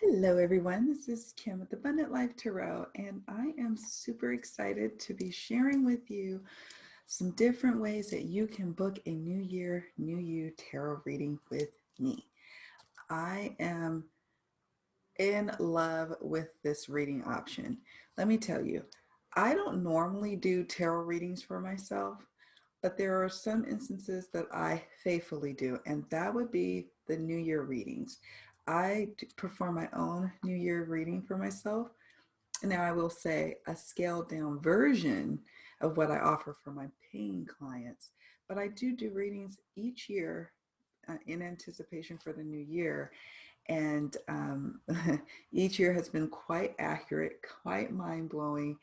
Hello everyone, this is Kim with Abundant Life Tarot, and I am super excited to be sharing with you some different ways that you can book a New Year, New You tarot reading with me. I am in love with this reading option. Let me tell you, I don't normally do tarot readings for myself, but there are some instances that I faithfully do, and that would be the New Year readings. I perform my own New Year reading for myself. Now, I will say a scaled down version of what I offer for my paying clients, but I do readings each year in anticipation for the new year. And each year has been quite accurate, quite mind blowing.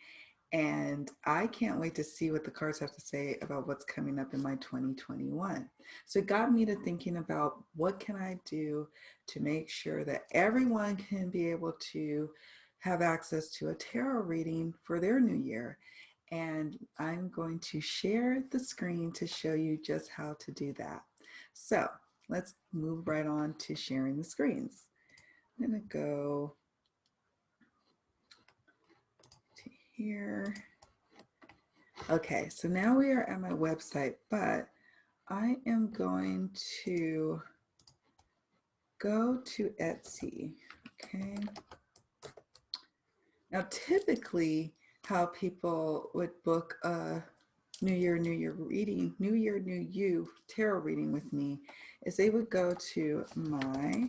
And I can't wait to see what the cards have to say about what's coming up in my 2021. So it got me to thinking about what can I do to make sure that everyone can be able to have access to a tarot reading for their new year. And I'm going to share the screen to show you just how to do that. So let's move right on to sharing the screens. I'm going to go to here. Okay, so now we are at my website, but I am going to go to Etsy. Okay. Now, typically, how people would book a New Year, New You reading, New Year, New You tarot reading with me is they would go to my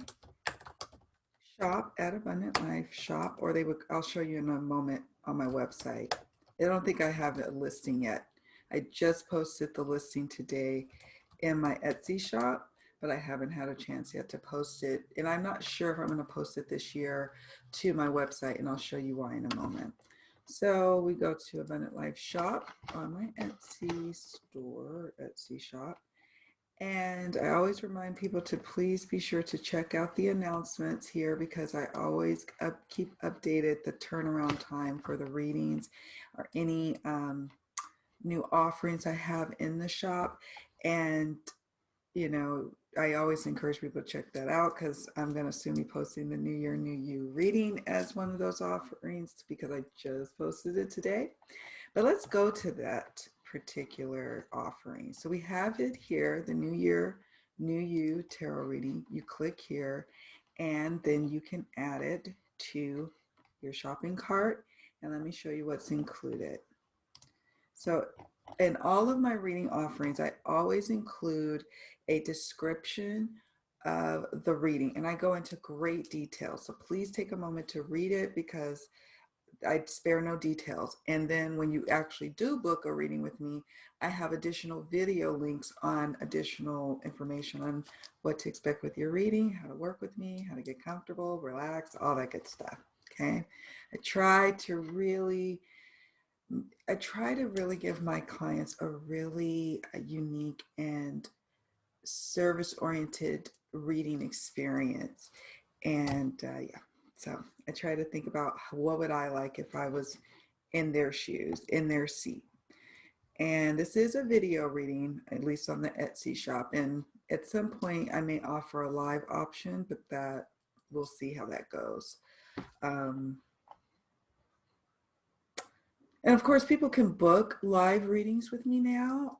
shop at Abundant Life shop, or I'll show you in a moment on my website. I don't think I have a listing yet. I just posted the listing today in my Etsy shop, but I haven't had a chance yet to post it. And I'm not sure if I'm going to post it this year to my website, and I'll show you why in a moment. So we go to Abundant Life shop on my Etsy store, Etsy shop. And I always remind people to please be sure to check out the announcements here, because I always keep updated the turnaround time for the readings or any new offerings I have in the shop. And, I always encourage people to check that out, because I'm going to soon be posting the New Year, New You reading as one of those offerings, because I just posted it today. But let's go to that particular offering. So we have it here, the New Year, New You tarot reading. You click here, and then you can add it to your shopping cart. And let me show you what's included. So in all of my reading offerings, I always include a description of the reading, and I go into great detail. So please take a moment to read it, because I spare no details. And then when you actually do book a reading with me, I have additional video links on additional information on what to expect with your reading, how to work with me, how to get comfortable, relax, all that good stuff. Okay. I try to really give my clients a really unique and service-oriented reading experience. And yeah, so I try to think about what would I like if I was in their shoes, in their seat. And this is a video reading, at least on the Etsy shop. And at some point I may offer a live option, but that we'll see how that goes. And of course, people can book live readings with me now.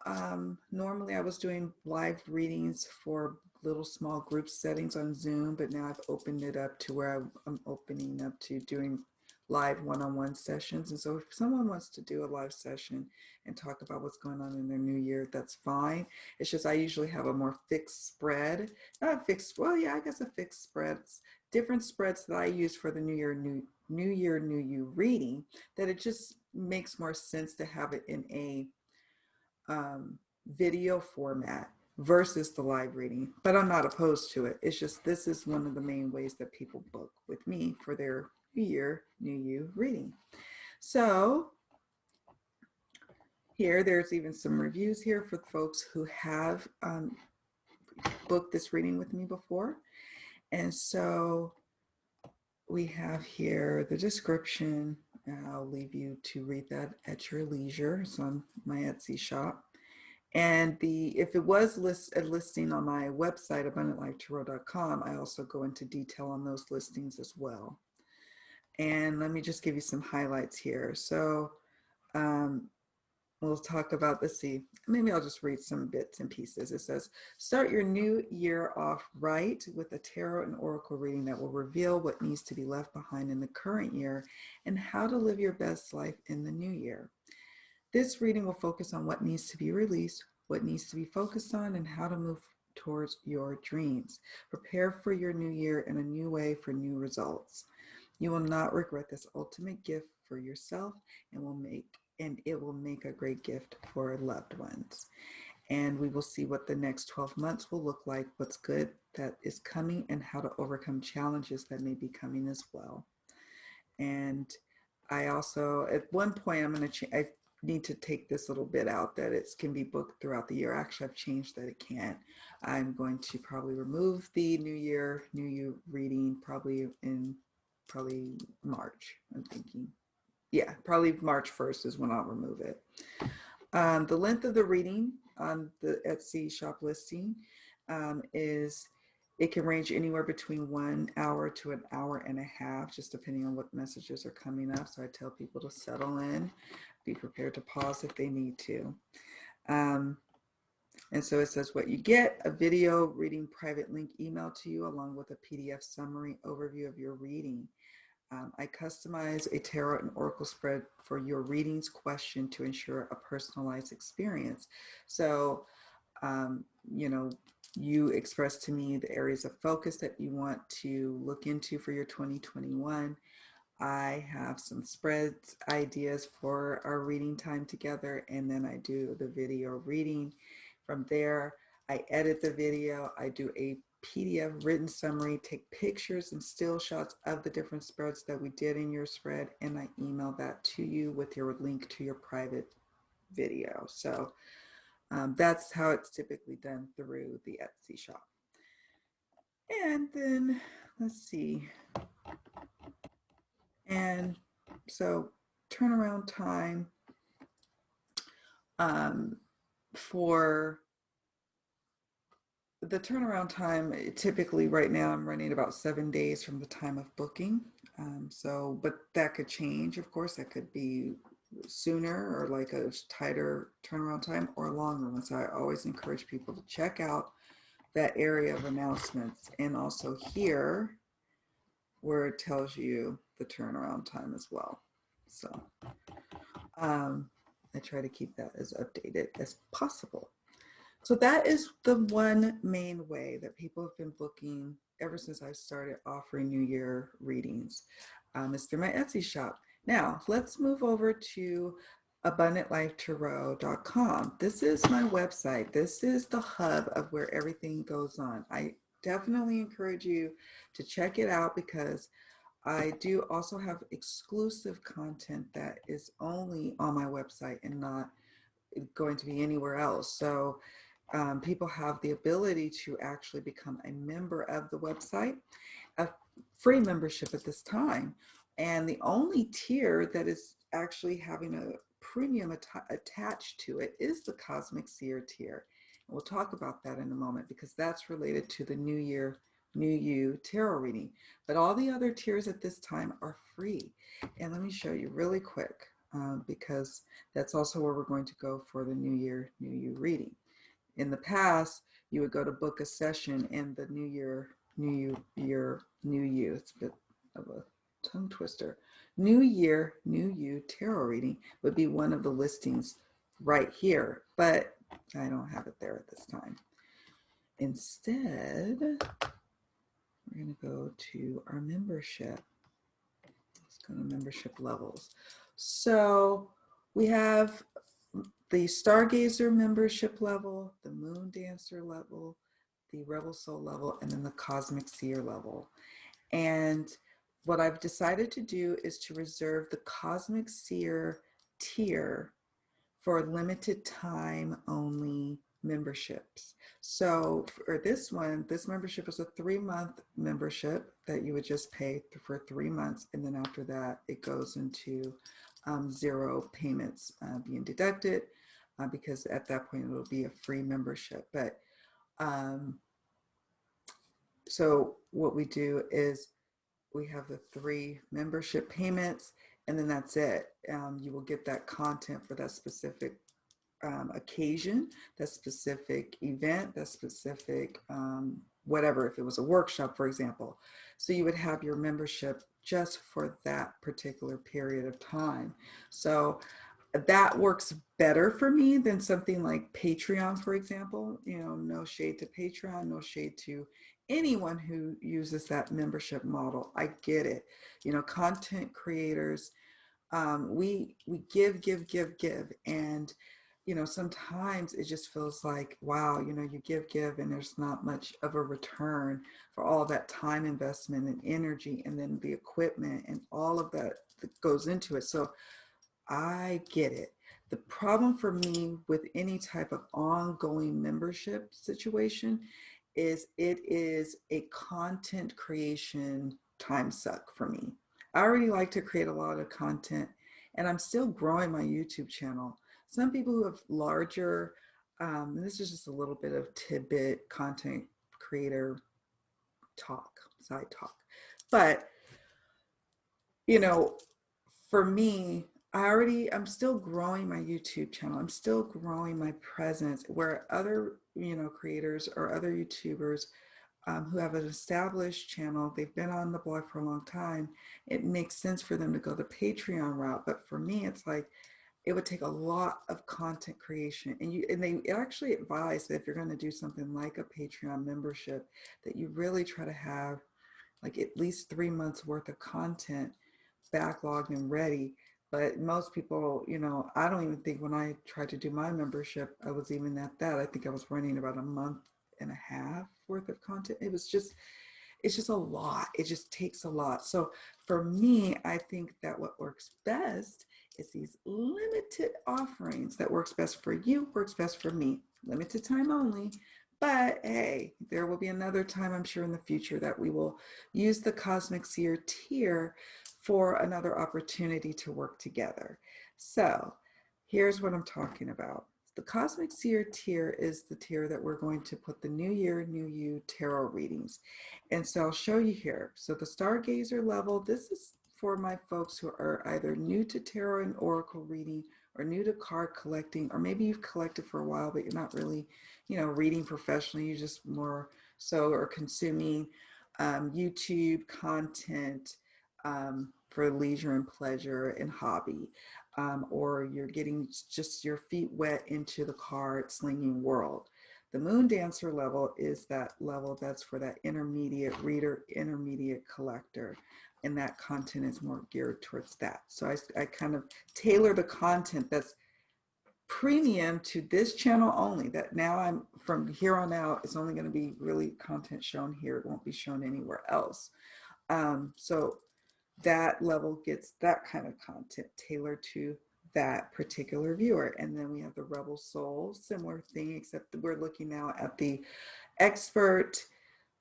Normally I was doing live readings for little small group settings on Zoom, but now I've opened it up to where I'm opening up to doing live one-on-one sessions. And so if someone wants to do a live session and talk about what's going on in their new year, that's fine. It's just I usually have a more fixed spread. Not fixed, well, yeah, I guess a fixed spread. Different spreads that I use for the New Year, New You reading, that it just makes more sense to have it in a video format versus the live reading. But I'm not opposed to it. It's just this is one of the main ways that people book with me for their New Year, New You reading. So here, there's even some reviews here for folks who have booked this reading with me before. And so we have here the description. I'll leave you to read that at your leisure. It's on my Etsy shop. And if it was a listing on my website, abundantlifetarot.com, I also go into detail on those listings as well. And let me just give you some highlights here. So we'll talk about, let's see, maybe I'll just read some bits and pieces. It says, start your new year off right with a tarot and oracle reading that will reveal what needs to be left behind in the current year and how to live your best life in the new year. This reading will focus on what needs to be released, what needs to be focused on, and how to move towards your dreams. Prepare for your new year in a new way for new results. You will not regret this ultimate gift for yourself and it will make a great gift for loved ones. And we will see what the next 12 months will look like, what's good that is coming, and how to overcome challenges that may be coming as well. And I also, at one point, I need to take this little bit out that it can be booked throughout the year. Actually, I've changed that it can't. I'm going to probably remove the New Year, New You reading probably in March, I'm thinking. Yeah, probably March 1st is when I'll remove it. The length of the reading on the Etsy shop listing is, it can range anywhere between 1 hour to an hour and a half, just depending on what messages are coming up. So I tell people to settle in, be prepared to pause if they need to. And so it says what you get: a video reading private link emailed to you along with a PDF summary overview of your reading. I customize a tarot and oracle spread for your readings question to ensure a personalized experience. So, you express to me the areas of focus that you want to look into for your 2021. I have some spreads ideas for our reading time together, and then I do the video reading. From there, I edit the video, I do a PDF written summary, take pictures and still shots of the different spreads that we did in your spread, and I email that to you with your link to your private video. So that's how it's typically done through the Etsy shop. And then let's see. And so turnaround time for the turnaround time, typically right now I'm running about 7 days from the time of booking. But that could change, of course. That could be sooner or like a tighter turnaround time or longer one. So I always encourage people to check out that area of announcements, and also here where it tells you the turnaround time as well. So I try to keep that as updated as possible. So that is the one main way that people have been booking ever since I started offering New Year readings. Is through my Etsy shop. Now, let's move over to abundantlifetarot.com. This is my website. This is the hub of where everything goes on. I definitely encourage you to check it out because I do also have exclusive content that is only on my website and not going to be anywhere else. So people have the ability to actually become a member of the website, a free membership at this time. And the only tier that is actually having a premium attached to it is the Cosmic Seer tier. And we'll talk about that in a moment because that's related to the New Year, New You tarot reading. But all the other tiers at this time are free. And let me show you really quick because that's also where we're going to go for the New Year, New You reading. In the past, you would go to book a session and the New Year, New You, it's a bit of a tongue twister. New Year, New You tarot reading would be one of the listings right here, but I don't have it there at this time. Instead, we're going to go to our membership. Let's go to membership levels. So we have the Stargazer membership level, the Moon Dancer level, the Rebel Soul level, and then the Cosmic Seer level. And what I've decided to do is to reserve the Cosmic Seer tier for limited time only memberships. So for this one, this membership is a 3-month membership that you would just pay for 3 months. And then after that, it goes into 0 payments being deducted. because at that point it'll be a free membership. But so what we do is we have the 3 membership payments, and then that's it. You will get that content for that specific occasion, that specific event, that specific whatever, if it was a workshop, for example. So you would have your membership just for that particular period of time. So that works better for me than something like Patreon, for example. You know, no shade to Patreon, no shade to anyone who uses that membership model. I get it. You know, content creators, we give, and you know, sometimes it just feels like, wow, you know, you give, and there's not much of a return for all that time investment and energy, and then the equipment and all of that goes into it. So I get it. The problem for me with any type of ongoing membership situation is it is a content creation time suck for me. I already like to create a lot of content, and I'm still growing my YouTube channel. Some people who have larger, and this is just a little bit of tidbit content creator talk, side talk. But, you know, for me, I'm still growing my YouTube channel. I'm still growing my presence where other, you know, creators or other YouTubers who have an established channel, they've been on the blog for a long time, it makes sense for them to go the Patreon route. But for me, it's like, it would take a lot of content creation, and they actually advise that if you're going to do something like a Patreon membership, that you really try to have like at least 3 months worth of content backlogged and ready. But most people, you know, I don't even think when I tried to do my membership, I was even at that. I think I was running about a month and a half worth of content. It's just a lot. It just takes a lot. So for me, I think that what works best is these limited offerings. That works best for you, works best for me. Limited time only. But hey, there will be another time, I'm sure, in the future that we will use the Cosmic Seer tier for another opportunity to work together. So here's what I'm talking about. The Cosmic Seer tier is the tier that we're going to put the New Year, New You tarot readings. And so I'll show you here. So the Stargazer level, this is for my folks who are either new to tarot and oracle reading, or new to card collecting, or maybe you've collected for a while, but you're not really, you know, reading professionally. You're just more so or consuming YouTube content for leisure and pleasure and hobby. Or you're getting just your feet wet into the card slinging world. The Moon Dancer level is that level that's for that intermediate reader, intermediate collector, and that content is more geared towards that. So I kind of tailor the content that's premium to this channel only, that now I'm from here on out, it's only going to be really content shown here. It won't be shown anywhere else. So that level gets that kind of content tailored to that particular viewer. And then we have the Rebel Soul, similar thing, except that we're looking now at the expert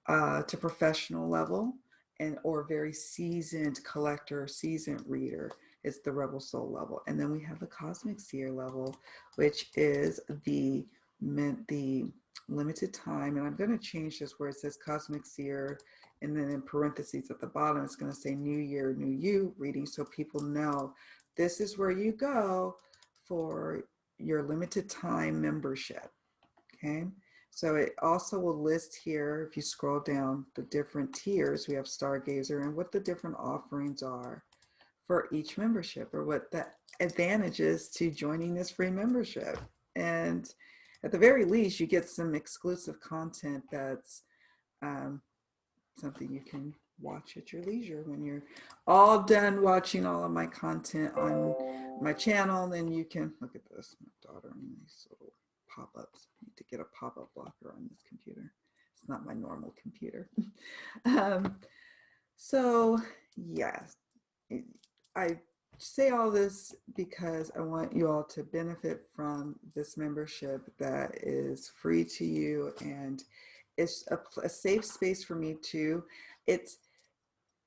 to professional level, and or very seasoned collector, seasoned reader is the Rebel Soul level. And then we have the Cosmic Seer level, which is the limited time. And I'm going to change this where it says Cosmic Seer, and then in parentheses at the bottom, it's going to say New Year, New You reading, so people know this is where you go for your limited time membership. Okay. So it also will list here, if you scroll down, the different tiers. We have Stargazer and what the different offerings are for each membership, or what the advantages to joining this free membership. And at the very least, you get some exclusive content that's something you can watch at your leisure when you're all done watching all of my content on my channel. Then you can look at this, my daughter, and these little pop-ups. I need to get a pop-up blocker on this computer. It's not my normal computer. So yes, I say all this because I want you all to benefit from this membership that is free to you, and it's a safe space for me too. It's,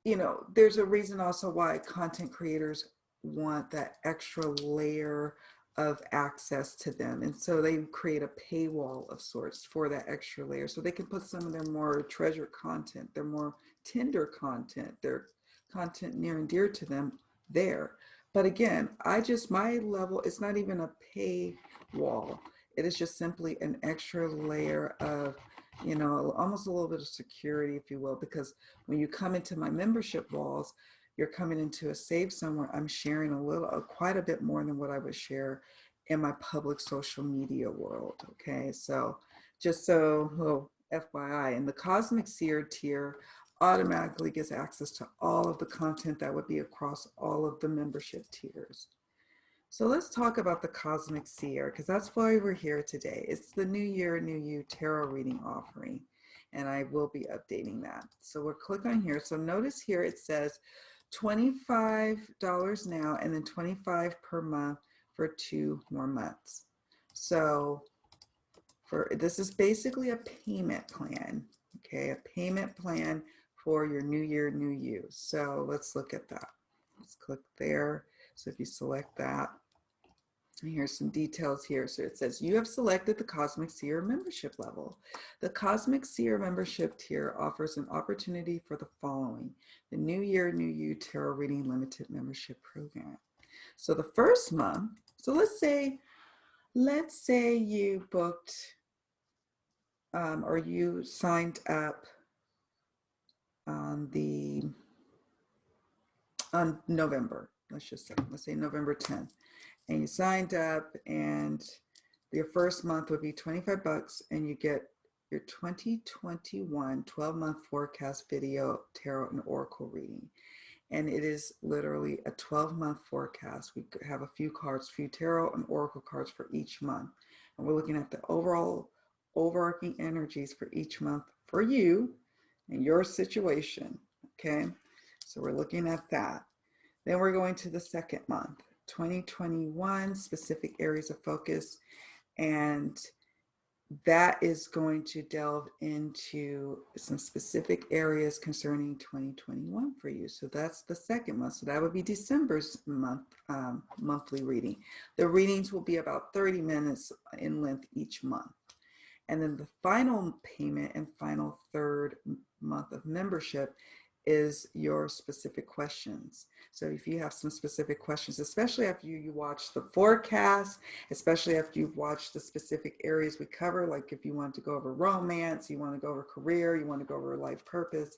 you know, there's a reason also why content creators want that extra layer of access to them. And so they create a paywall of sorts for that extra layer. So they can put some of their more treasured content, their more tender content, their content near and dear to them there. But again, my level, it's not even a paywall. It is just simply an extra layer of, almost a little bit of security, if you will, because when you come into my membership walls, you're coming into a safe zone where I'm sharing quite a bit more than what I would share in my public social media world. Okay, so just so little FYI, and the Cosmic Seer tier automatically gets access to all of the content that would be across all of the membership tiers. So let's talk about the Cosmic Seer, because that's why we're here today. It's the New Year, New You tarot reading offering, and I will be updating that. So we'll click on here. So notice here it says $25 now, and then $25 per month for 2 more months. So this is basically a payment plan, okay? A payment plan for your New Year, New You. So let's look at that. Let's click there. So if you select that, and here's some details here. So it says you have selected the Cosmic Seer membership level. The Cosmic Seer membership tier offers an opportunity for the following: the New Year, New You Tarot Reading Limited Membership Program. So the first month, so let's say you booked or you signed up on November, let's say November 10th, and you signed up, and your first month would be $25, and you get your 2021 12-month forecast video tarot and oracle reading. And it is literally a 12-month forecast. We have a few tarot and oracle cards for each month. And we're looking at the overall overarching energies for each month for you and your situation, okay? So we're looking at that. Then we're going to the second month, 2021, specific areas of focus, and that is going to delve into some specific areas concerning 2021 for you. So that's the second month. So that would be December's monthly reading. The readings will be about 30 minutes in length each month. And then the final payment and final third month of membership is your specific questions. So if you have some specific questions, especially after you watch the forecast, especially after you've watched the specific areas we cover, like if you want to go over romance, you want to go over career, you want to go over life purpose,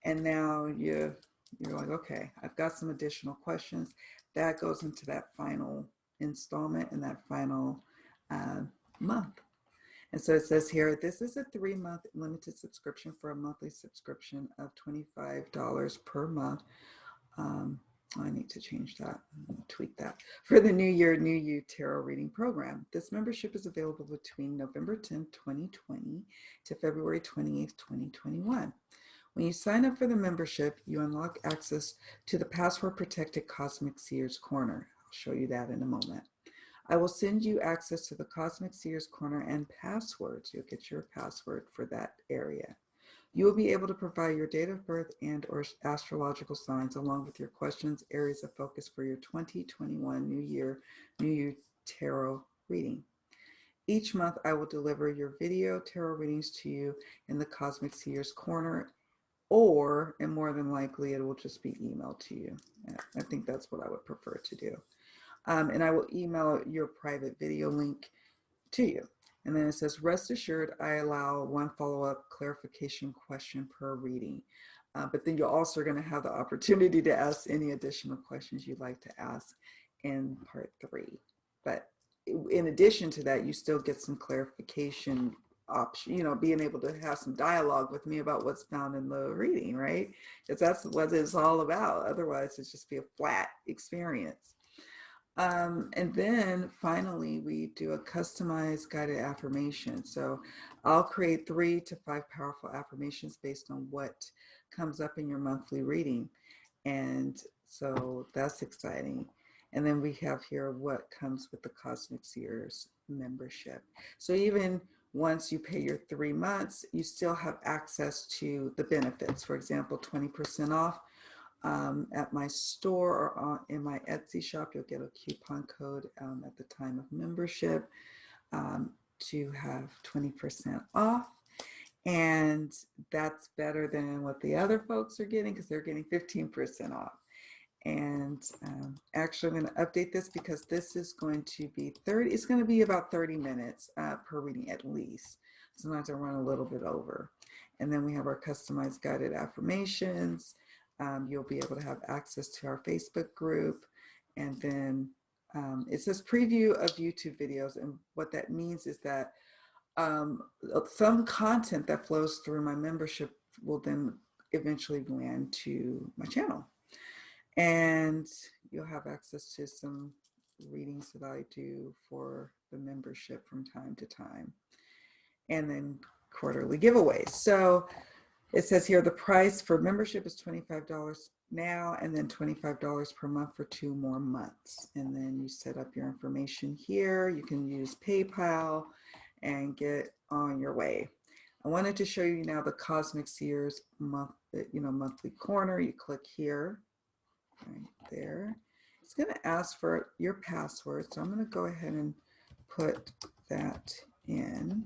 and now you're like, okay, I've got some additional questions, that goes into that final installment and that final month. And so it says here, this is a 3-month limited subscription for a monthly subscription of $25 per month. I need to change that, tweak that, for the New Year, New You Tarot Reading Program. This membership is available between November 10th, 2020 to February 28th, 2021. When you sign up for the membership, you unlock access to the password protected Cosmic Seer's Corner. I'll show you that in a moment. I will send you access to the Cosmic Seer's Corner and passwords. You'll get your password for that area. You will be able to provide your date of birth and or astrological signs along with your questions, areas of focus for your 2021 New Year, New You Tarot reading. Each month, I will deliver your video tarot readings to you in the Cosmic Seer's Corner, and more than likely, it will just be emailed to you. I think that's what I would prefer to do. And I will email your private video link to you. And then it says, rest assured, I allow one follow-up clarification question per reading. But then you're also going to have the opportunity to ask any additional questions you'd like to ask in part 3. But in addition to that, you still get some clarification option, being able to have some dialogue with me about what's found in the reading, right? Because that's what it's all about. Otherwise, it's just be a flat experience. And then finally, we do a customized guided affirmation. So I'll create 3 to 5 powerful affirmations based on what comes up in your monthly reading. And so that's exciting. And then we have here what comes with the Cosmic Seers membership. So even once you pay your 3 months, you still have access to the benefits. For example, 20% off at my store or in my Etsy shop. You'll get a coupon code at the time of membership to have 20% off. And that's better than what the other folks are getting because they're getting 15% off. And actually, I'm going to update this because this is going to be it's going to be about 30 minutes per reading at least. Sometimes I run a little bit over. And then we have our customized guided affirmations. You'll be able to have access to our Facebook group. And then it says preview of YouTube videos. And what that means is that some content that flows through my membership will then eventually land to my channel. And you'll have access to some readings that I do for the membership from time to time. And then quarterly giveaways. So it says here the price for membership is $25 now and then $25 per month for 2 more months. And then you set up your information here. You can use PayPal and get on your way. I wanted to show you now the Cosmic Seers monthly corner. You click here, right there. It's going to ask for your password, so I'm going to go ahead and put that in.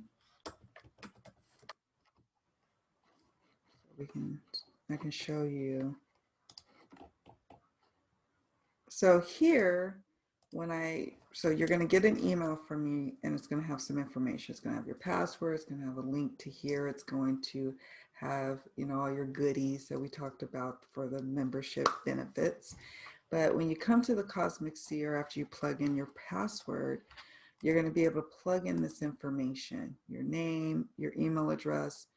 I can show you. So here, so you're going to get an email from me and it's going to have some information. It's going to have your password. It's going to have a link to here. It's going to have, all your goodies that we talked about for the membership benefits. But when you come to the Cosmic Seer, after you plug in your password, you're going to be able to plug in this information, your name, your email address,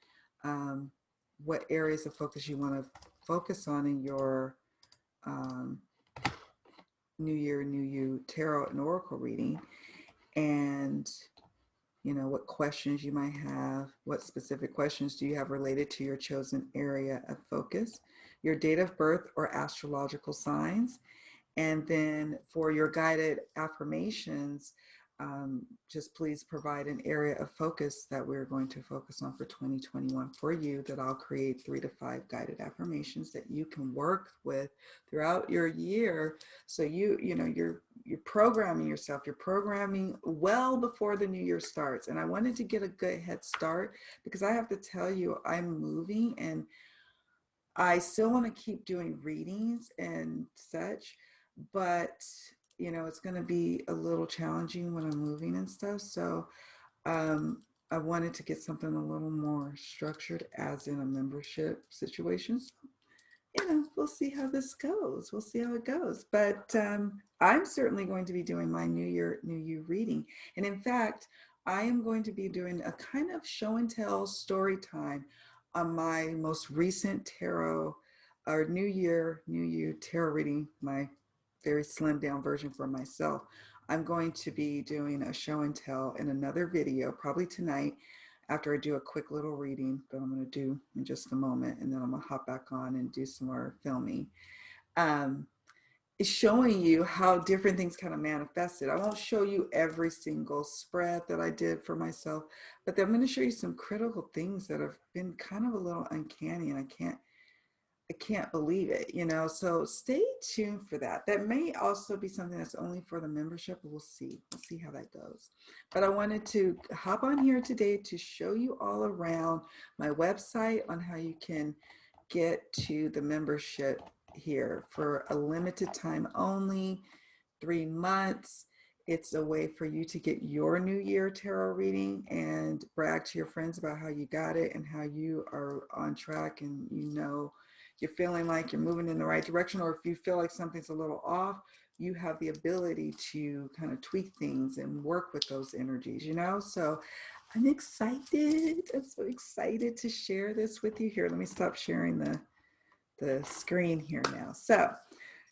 what areas of focus you want to focus on in your New Year, New You tarot and oracle reading, and what questions you might have, what specific questions do you have related to your chosen area of focus, your date of birth or astrological signs, and then for your guided affirmations, just please provide an area of focus that we're going to focus on for 2021 for you, that I'll create 3 to 5 guided affirmations that you can work with throughout your year. So you're programming yourself, you're programming well before the new year starts. And I wanted to get a good head start because I have to tell you, I'm moving and I still want to keep doing readings and such, but it's going to be a little challenging when I'm moving and stuff. So I wanted to get something a little more structured as in a membership situation. So, we'll see how this goes. We'll see how it goes. But I'm certainly going to be doing my New Year, New You reading. And in fact, I am going to be doing a kind of show and tell story time on my most recent tarot or New Year, New You tarot reading, my very slimmed down version for myself. I'm going to be doing a show and tell in another video, probably tonight, after I do a quick little reading that I'm going to do in just a moment, and then I'm going to hop back on and do some more filming. It's showing you how different things kind of manifested. I won't show you every single spread that I did for myself, but I'm going to show you some critical things that have been kind of a little uncanny, and I can't believe it, so stay tuned for that. That may also be something that's only for the membership. We'll see how that goes. But I wanted to hop on here today to show you all around my website on how you can get to the membership here for a limited time only, 3 months. It's a way for you to get your New Year tarot reading and brag to your friends about how you got it and how you are on track, and you're feeling like you're moving in the right direction, or if you feel like something's a little off, you have the ability to kind of tweak things and work with those energies, So I'm excited. I'm so excited to share this with you. Here, let me stop sharing the screen here now. So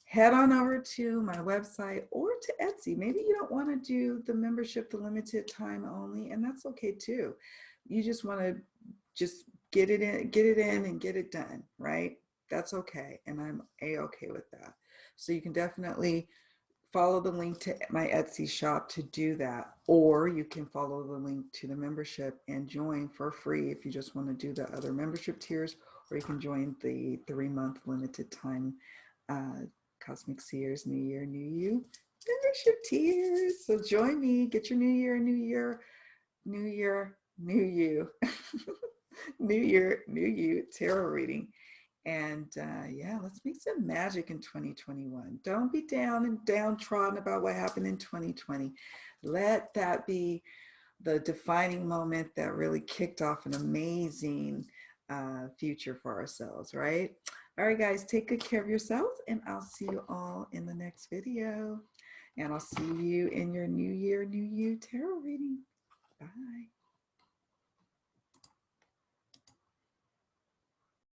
head on over to my website or to Etsy. Maybe you don't want to do the membership, the limited time only, and that's okay too. You just want to just get it in and get it done, right? That's okay. And I'm A-okay with that. So you can definitely follow the link to my Etsy shop to do that, or you can follow the link to the membership and join for free if you just want to do the other membership tiers, or you can join the 3-month limited time Cosmic Seers New Year, New You. Finish your tears. So join me. Get your New Year, New Year, New Year, New You. New Year, New You tarot reading. And yeah, let's make some magic in 2021. Don't be down and downtrodden about what happened in 2020. Let that be the defining moment that really kicked off an amazing future for ourselves, right? All right, guys, take good care of yourselves, and I'll see you all in the next video. And I'll see you in your New Year, New You tarot reading. Bye.